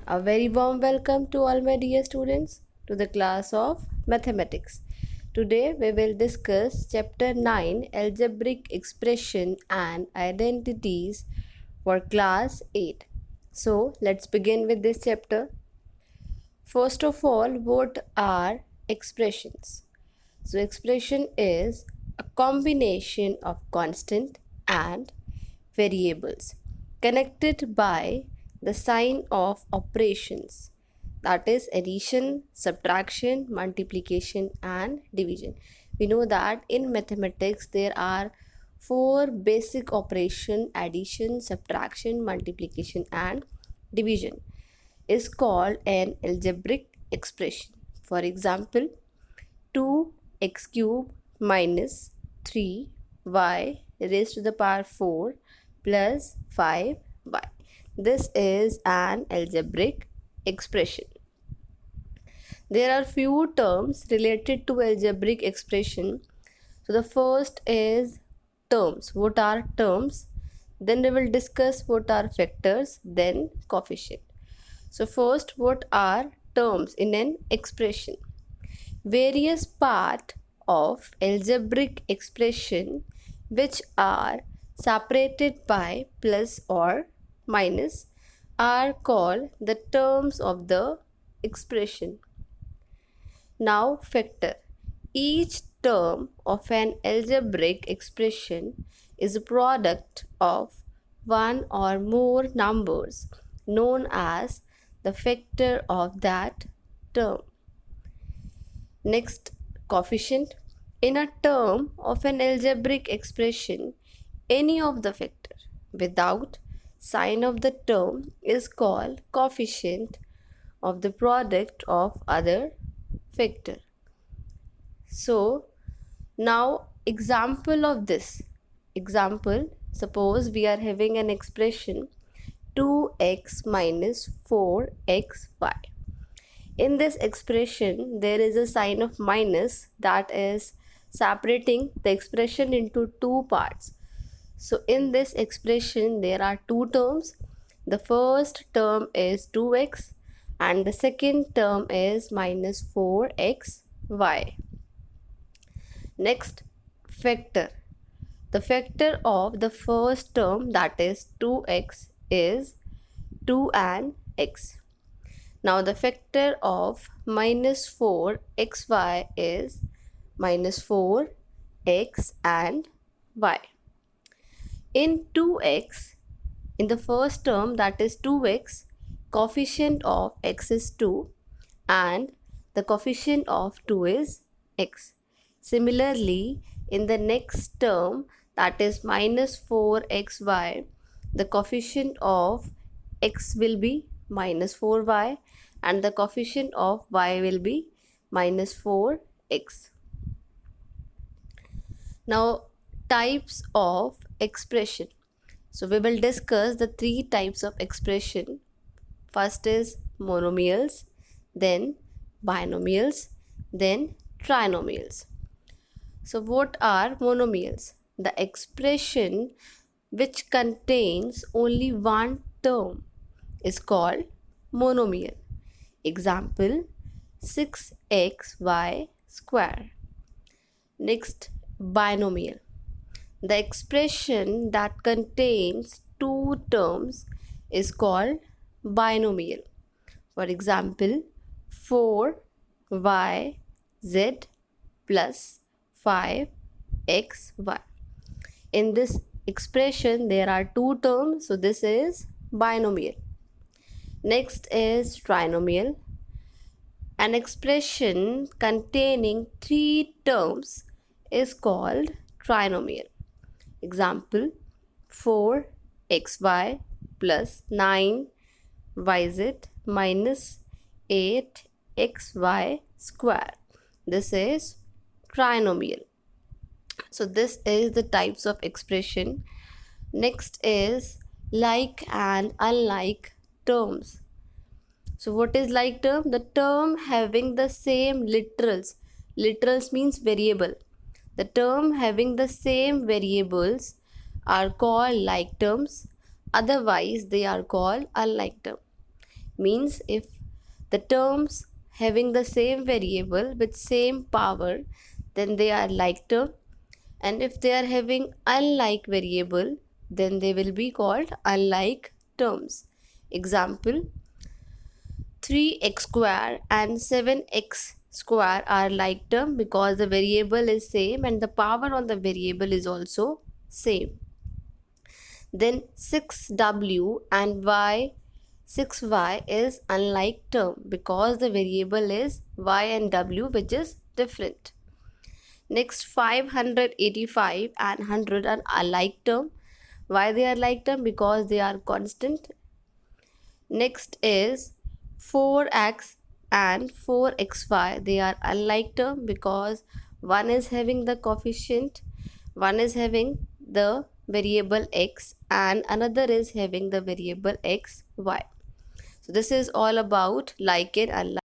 A very warm welcome to all my dear students to the class of mathematics. Today we will discuss chapter 9 algebraic expression and identities for class 8. So let's begin with this chapter. First of all, what are expressions? So expression is a combination of constant and variables connected by the sign of operations, that is addition, subtraction, multiplication and division. We know that in mathematics there are four basic operation: addition, subtraction, multiplication and division is called an algebraic expression. For example, 2x cube minus 3y raised to the power 4 plus 5y. This is an algebraic expression. There are few terms related to algebraic expression. So the first is terms. What are terms? Then we will discuss what are factors, then coefficient. So first, what are terms in an expression? Various part of algebraic expression which are separated by plus or minus are called the terms of the expression. Now factor. Each term of an algebraic expression is a product of one or more numbers known as the factor of that term. Next, coefficient. In a term of an algebraic expression, any of the factor without sign of the term is called coefficient of the product of other factor. So, now example of this. Example, suppose we are having an expression 2x minus 4xy. In this expression, there is a sign of minus that is separating the expression into two parts. So in this expression, there are two terms. The first term is 2x and the second term is minus 4xy. Next, factor. The factor of the first term, that is 2x, is 2 and x. Now the factor of minus 4xy is minus 4x and y. In 2x, in the first term, that is 2x, coefficient of x is 2 and the coefficient of 2 is x. Similarly, in the next term, that is minus 4xy, the coefficient of x will be minus 4y and the coefficient of y will be minus 4x. Now, types of expression. So we will discuss the three types of expression. First is monomials, then binomials, then trinomials. So what are monomials? The expression which contains only one term is called monomial. Example, 6xy square. Next, binomial. The expression that contains two terms is called binomial. For example, 4yz plus 5xy. In this expression, there are two terms, so this is binomial. Next is trinomial. An expression containing three terms is called trinomial. Example, 4xy plus 9yz minus 8xy square. This is trinomial. So this is the types of expression. Next is like and unlike terms. So what is like term? The term having the same literals. Literals means variable. The term having the same variables are called like terms. Otherwise, they are called unlike term. means if the terms having the same variable with same power, then they are like term, and if they are having unlike variable, then they will be called unlike terms. Example, 3x square and 7x square are like term because the variable is same and the power on the variable is also same. Then 6w and 6y is unlike term because the variable is y and w, which is different. Next, 585 and 100 are alike term. Why they are like term? Because they are constant. Next is 4x and 4xy. They are unlike term because one is having the coefficient, one is having the variable x, and another is having the variable xy. So this is all about like and unlike.